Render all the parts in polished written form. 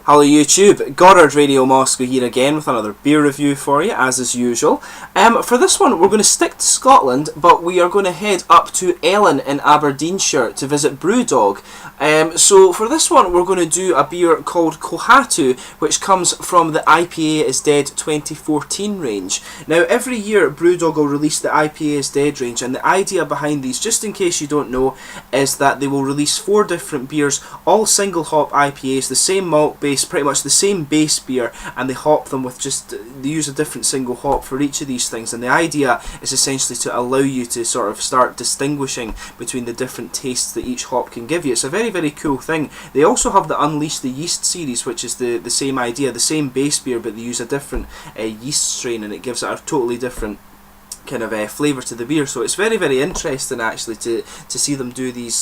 Hello YouTube, Goddard Radio Moscow here again with another beer review for you, as is usual. For this one we're going to stick to Scotland, but we are going to head up to Ellon in Aberdeenshire to visit Brewdog. So for this one we're going to do a beer called Kohatu, which comes from the IPA Is Dead 2014 range. Now every year Brewdog will release the IPA Is Dead range, and the idea behind these, just in case you don't know, is that they will release 4 different beers, all single hop IPAs, the same malt base, pretty much the same base beer, and they hop them with they use a different single hop for each of these things, and the idea is essentially to allow you to sort of start distinguishing between the different tastes that each hop can give you. It's a very, very cool thing. They also have the Unleash the Yeast series, which is the same idea, the same base beer, but they use a different yeast strain, and it gives it a totally different kind of flavour to the beer. So it's very, very interesting actually to see them do these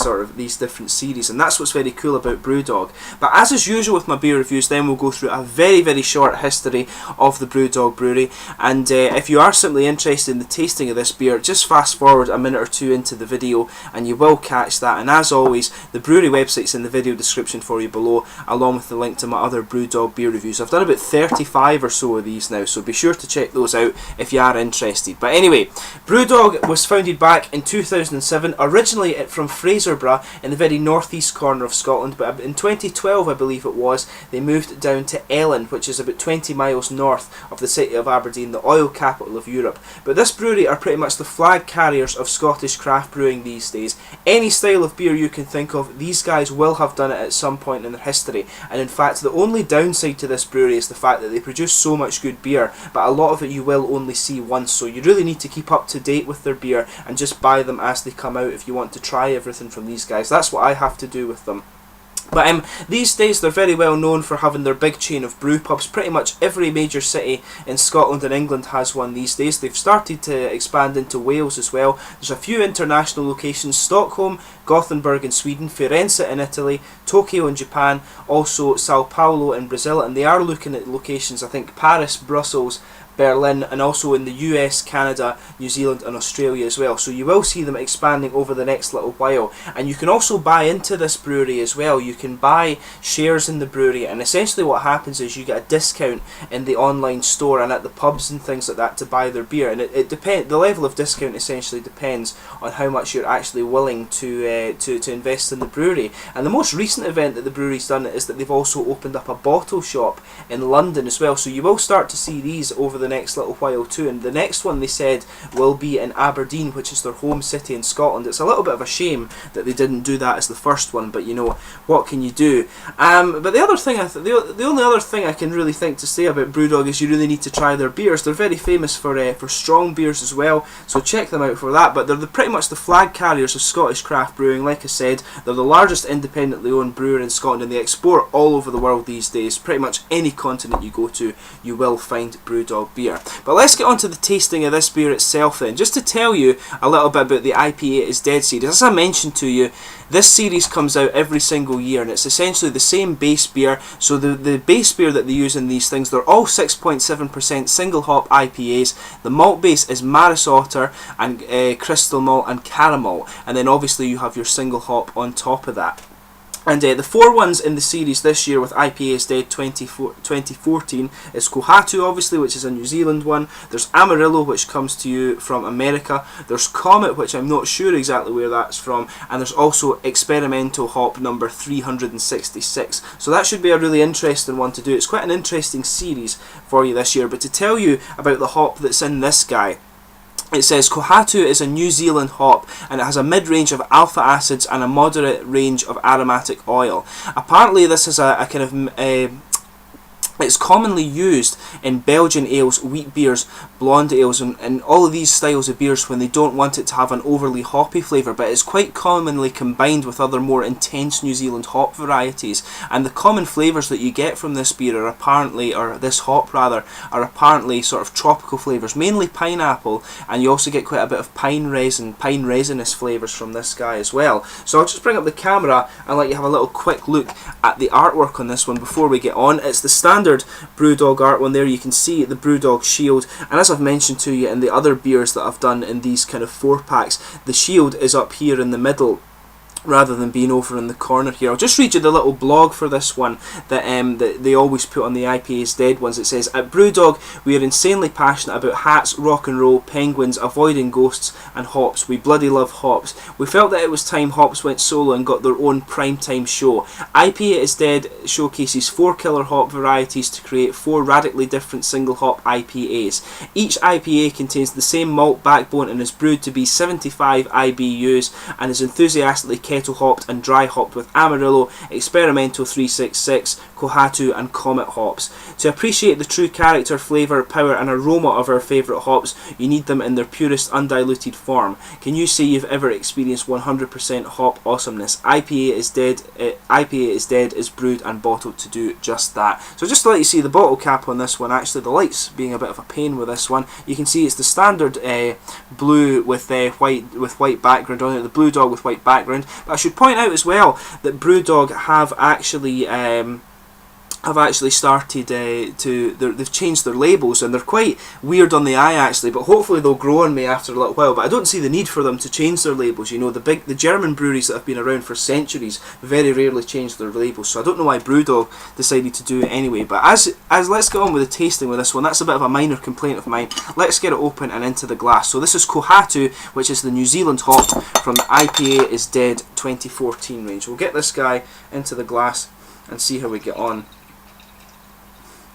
different series, and that's what's very cool about Brewdog. But as is usual with my beer reviews, then we'll go through a very, very short history of the Brewdog brewery, and if you are simply interested in the tasting of this beer, just fast forward a minute or two into the video and you will catch that. And as always, the brewery website's in the video description for you below, along with the link to my other Brewdog beer reviews. I've done about 35 or so of these now, so be sure to check those out if you are interested. But anyway, Brewdog was founded back in 2007, originally from Fraserburgh in the very northeast corner of Scotland, but in 2012 I believe it was, they moved down to Ellon, which is about 20 miles north of the city of Aberdeen, the oil capital of Europe. But this brewery are pretty much the flag carriers of Scottish craft brewing these days. Any style of beer you can think of, these guys will have done it at some point in their history, and in fact the only downside to this brewery is the fact that they produce so much good beer, but a lot of it you will only see once, so you really need to keep up to date with their beer and just buy them as they come out if you want to try everything from these guys. That's what I have to do with them. But these days they're very well known for having their big chain of brew pubs. Pretty much every major city in Scotland and England has one these days. They've started to expand into Wales as well. There's a few international locations: Stockholm, Gothenburg in Sweden, Firenze in Italy, Tokyo in Japan, also Sao Paulo in Brazil, and they are looking at locations, I think, Paris, Brussels, Berlin, and also in the US, Canada, New Zealand and Australia as well. So you will see them expanding over the next little while. And you can also buy into this brewery as well. You can buy shares in the brewery, and essentially what happens is you get a discount in the online store and at the pubs and things like that to buy their beer. And the level of discount essentially depends on how much you're actually willing to invest in the brewery. And the most recent event that the brewery's done is that they've also opened up a bottle shop in London as well. So you will start to see these over the next little while too, and the next one they said will be in Aberdeen, which is their home city in Scotland. It's a little bit of a shame that they didn't do that as the first one, but you know, what can you do? But the other thing, the only other thing I can really think to say about Brewdog is you really need to try their beers. They're very famous for strong beers as well, so check them out for that. But they're pretty much the flag carriers of Scottish craft brewing. Like I said, they're the largest independently owned brewer in Scotland, and they export all over the world these days. Pretty much any continent you go to, you will find Brewdog beer. But let's get on to the tasting of this beer itself then. Just to tell you a little bit about the IPA Is Dead series. As I mentioned to you, this series comes out every single year, and it's essentially the same base beer. So the base beer that they use in these things, they're all 6.7% single hop IPAs. The malt base is Maris Otter and crystal malt and caramel, and then obviously you have your single hop on top of that. And the 4 ones in the series this year with IPA Is Dead 2014 is Kohatu, obviously, which is a New Zealand one. There's Amarillo, which comes to you from America. There's Comet, which I'm not sure exactly where that's from. And there's also Experimental Hop number 366. So that should be a really interesting one to do. It's quite an interesting series for you this year. But to tell you about the hop that's in this guy, it says Kohatu is a New Zealand hop, and it has a mid-range of alpha acids and a moderate range of aromatic oil. Apparently this is a kind of it's commonly used in Belgian ales, wheat beers, blonde ales, and all of these styles of beers when they don't want it to have an overly hoppy flavour, but it's quite commonly combined with other more intense New Zealand hop varieties. And the common flavours that you get from this beer are apparently, or this hop rather, are apparently sort of tropical flavours, mainly pineapple, and you also get quite a bit of pine resinous flavours from this guy as well. So I'll just bring up the camera and let you have a little quick look at the artwork on this one before we get on. It's the standard Brewdog art one there. You can see the Brewdog shield, and as I've mentioned to you in the other beers that I've done in these kind of 4-packs, the shield is up here in the middle rather than being over in the corner here. I'll just read you the little blog for this one that they always put on the IPA Is Dead ones. It says, "At Brewdog, we are insanely passionate about hats, rock and roll, penguins, avoiding ghosts and hops. We bloody love hops. We felt that it was time hops went solo and got their own primetime show. IPA Is Dead showcases 4 killer hop varieties to create 4 radically different single hop IPAs. Each IPA contains the same malt backbone and is brewed to be 75 IBUs and is enthusiastically kettle hopped and dry hopped with Amarillo, Experimental 366, Kohatu and Comet hops. To appreciate the true character, flavour, power and aroma of our favourite hops, you need them in their purest undiluted form. Can you say you've ever experienced 100% hop awesomeness? IPA Is Dead. IPA Is Dead is brewed and bottled to do just that." So just to let you see the bottle cap on this one, actually the lights being a bit of a pain with this one, you can see it's the standard blue with white background on it, the Brewdog with white background. But I should point out as well that Brewdog have actually started they've changed their labels, and they're quite weird on the eye actually, but hopefully they'll grow on me after a little while. But I don't see the need for them to change their labels. You know, the German breweries that have been around for centuries very rarely change their labels, so I don't know why Brewdog decided to do it anyway. But as let's get on with the tasting with this one. That's a bit of a minor complaint of mine. Let's get it open and into the glass. So this is Kohatu, which is the New Zealand hop from the IPA Is Dead 2014 range. We'll get this guy into the glass and see how we get on.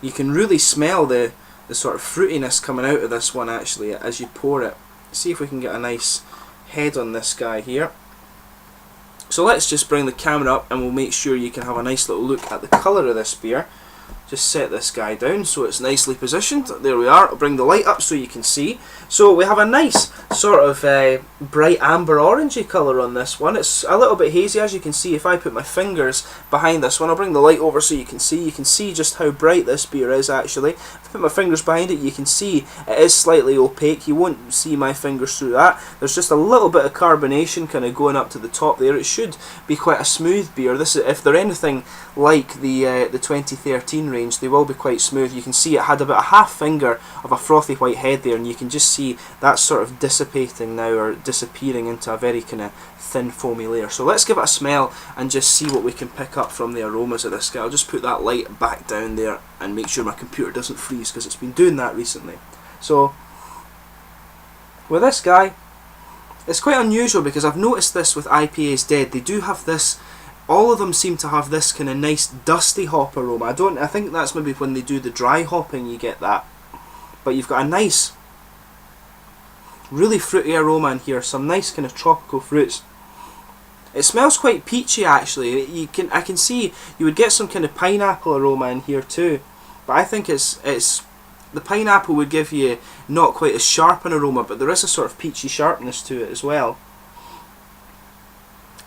You can really smell the sort of fruitiness coming out of this one actually as you pour it. See if we can get a nice head on this guy here. So let's just bring the camera up and we'll make sure you can have a nice little look at the colour of this beer. Just set this guy down so it's nicely positioned. There we are. I'll bring the light up so you can see. So we have a nice sort of bright amber orangey colour on this one. It's a little bit hazy, as you can see. If I put my fingers behind this one, I'll bring the light over so you can see. You can see just how bright this beer is actually. If I put my fingers behind it, you can see it is slightly opaque. You won't see my fingers through that. There's just a little bit of carbonation kind of going up to the top there. It should be quite a smooth beer. This is, if they're anything like the 2013 range, they will be quite smooth. You can see it had about a half finger of a frothy white head there, and you can just see that sort of dissipating now, or disappearing into a very kind of thin foamy layer. So let's give it a smell and just see what we can pick up from the aromas of this guy. I'll just put that light back down there and make sure my computer doesn't freeze, because it's been doing that recently. So with this guy, it's quite unusual because I've noticed this with IPA Is Dead. They do have this, all of them seem to have this kind of nice dusty hop aroma. I think that's maybe when they do the dry hopping you get that. But you've got a nice, really fruity aroma in here, some nice kind of tropical fruits. It smells quite peachy actually. I can see you would get some kind of pineapple aroma in here too. But I think it's the pineapple would give you not quite as sharp an aroma, but there is a sort of peachy sharpness to it as well.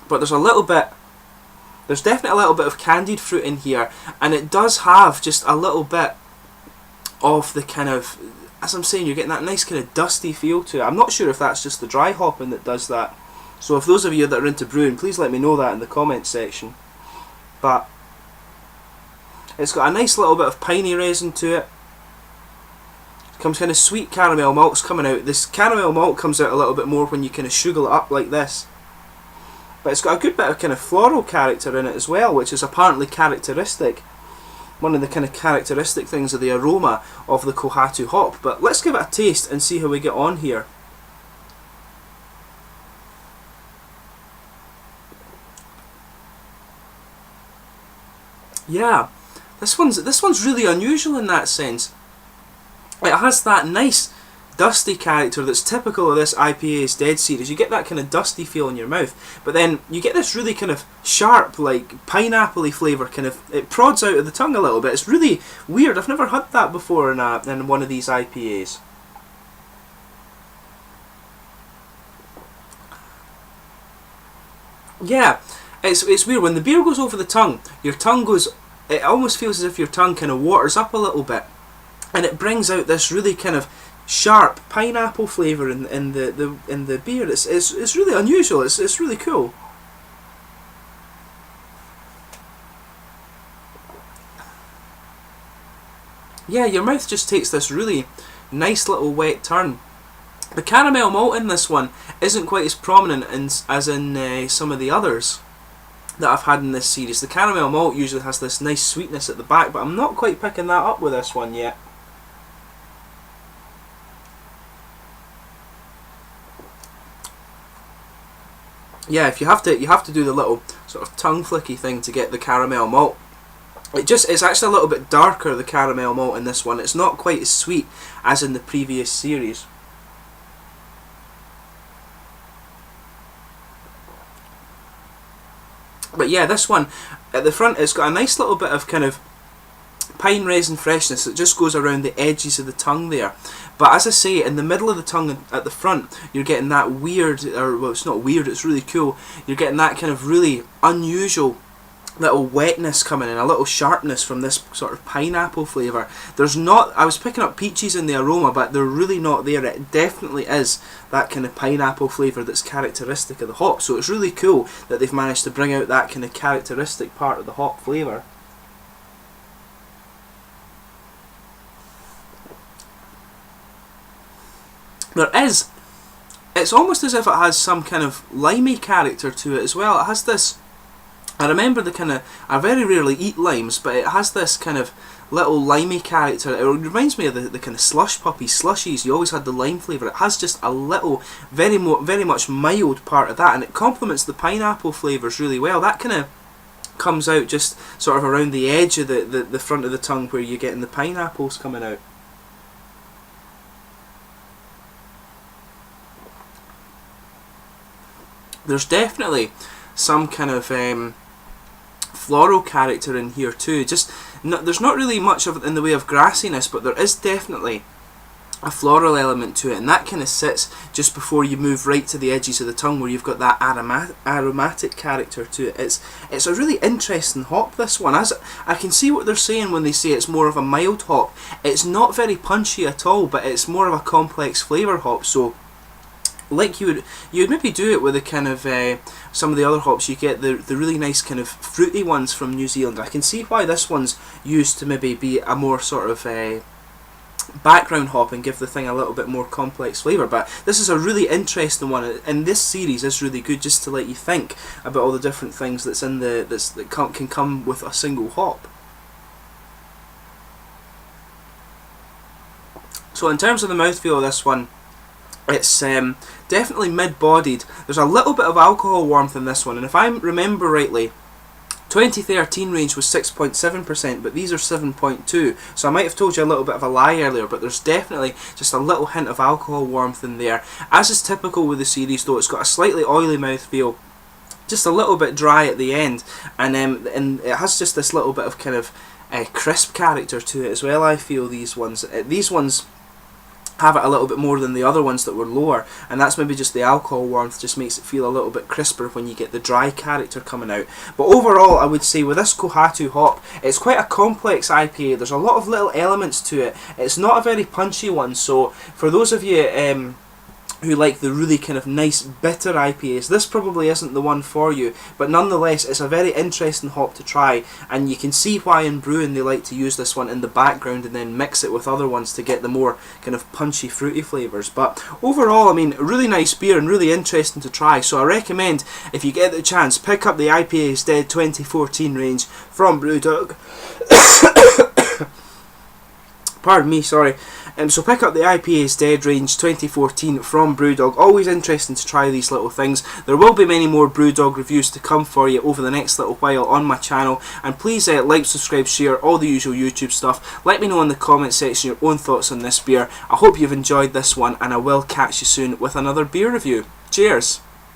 But there's definitely a little bit of candied fruit in here, and it does have just a little bit of the kind of, as I'm saying, you're getting that nice kind of dusty feel to it. I'm not sure if that's just the dry hopping that does that. So if those of you that are into brewing, please let me know that in the comments section. But it's got a nice little bit of piney resin to it. Comes kind of sweet caramel malts coming out. This caramel malt comes out a little bit more when you kind of sugar it up like this. But it's got a good bit of kind of floral character in it as well, which is apparently characteristic. One of the kind of characteristic things of the aroma of the Kohatu hop. But let's give it a taste and see how we get on here. Yeah, this one's really unusual in that sense. It has that nice dusty character that's typical of this IPA Is Dead series. You get that kind of dusty feel in your mouth, but then you get this really kind of sharp, like pineapple-y flavour, kind of, it prods out of the tongue a little bit. It's really weird. I've never had that before in one of these IPAs. Yeah, it's weird. When the beer goes over the tongue, your tongue goes, it almost feels as if your tongue kind of waters up a little bit, and it brings out this really kind of sharp pineapple flavour in the beer. It's really unusual. It's really cool. Yeah, your mouth just takes this really nice little wet turn. The caramel malt in this one isn't quite as prominent as in some of the others that I've had in this series. The caramel malt usually has this nice sweetness at the back, but I'm not quite picking that up with this one yet. Yeah, if you have to do the little sort of tongue flicky thing to get the caramel malt. It's actually a little bit darker, the caramel malt in this one. It's not quite as sweet as in the previous series. But yeah, this one at the front, it's got a nice little bit of kind of pine resin freshness that just goes around the edges of the tongue there. But as I say, in the middle of the tongue at the front, you're getting that weird, or well, it's not weird, it's really cool. You're getting that kind of really unusual little wetness coming in, a little sharpness from this sort of pineapple flavour. There's not, I was picking up peaches in the aroma, but they're really not there. It definitely is that kind of pineapple flavour that's characteristic of the hop. So it's really cool that they've managed to bring out that kind of characteristic part of the hop flavour. It's almost as if it has some kind of limey character to it as well. It has this, I remember I very rarely eat limes, but it has this kind of little limey character. It reminds me of the kind of slush puppy slushies. You always had the lime flavour. It has just a little, very much mild part of that, and it complements the pineapple flavours really well. That kind of comes out just sort of around the edge of the front of the tongue where you're getting the pineapples coming out. There's definitely some kind of floral character in here too. There's not really much of it in the way of grassiness, but there is definitely a floral element to it, and that kind of sits just before you move right to the edges of the tongue, where you've got that aromatic character to it. It's a really interesting hop, this one. As I can see what they're saying when they say it's more of a mild hop. It's not very punchy at all, but it's more of a complex flavour hop. So like you would maybe do it with a kind of some of the other hops. You get the really nice kind of fruity ones from New Zealand. I can see why this one's used to maybe be a more sort of background hop and give the thing a little bit more complex flavour. But this is a really interesting one, and this series is really good just to let you think about all the different things that's in that can come with a single hop. So in terms of the mouthfeel of this one, it's definitely mid-bodied. There's a little bit of alcohol warmth in this one, and if I remember rightly, 2013 range was 6.7%, but these are 7.2, so I might have told you a little bit of a lie earlier, but there's definitely just a little hint of alcohol warmth in there. As is typical with the series though, it's got a slightly oily mouthfeel, just a little bit dry at the end, and it has just this little bit of kind of crisp character to it as well. I feel these ones have it a little bit more than the other ones that were lower, and that's maybe just the alcohol warmth just makes it feel a little bit crisper when you get the dry character coming out. But overall, I would say with this Kohatu hop, it's quite a complex IPA. There's a lot of little elements to it. It's not a very punchy one, so for those of you who like the really kind of nice bitter IPAs, this probably isn't the one for you, but nonetheless it's a very interesting hop to try, and you can see why in brewing they like to use this one in the background and then mix it with other ones to get the more kind of punchy fruity flavours. But overall, I mean, really nice beer and really interesting to try, so I recommend, if you get the chance, pick up the IPA Is Dead 2014 range from Brewdog. Pardon me, sorry. So pick up the IPA Is Dead range 2014 from Brewdog. Always interesting to try these little things. There will be many more Brewdog reviews to come for you over the next little while on my channel. And please like, subscribe, share, all the usual YouTube stuff. Let me know in the comment section your own thoughts on this beer. I hope you've enjoyed this one, and I will catch you soon with another beer review. Cheers!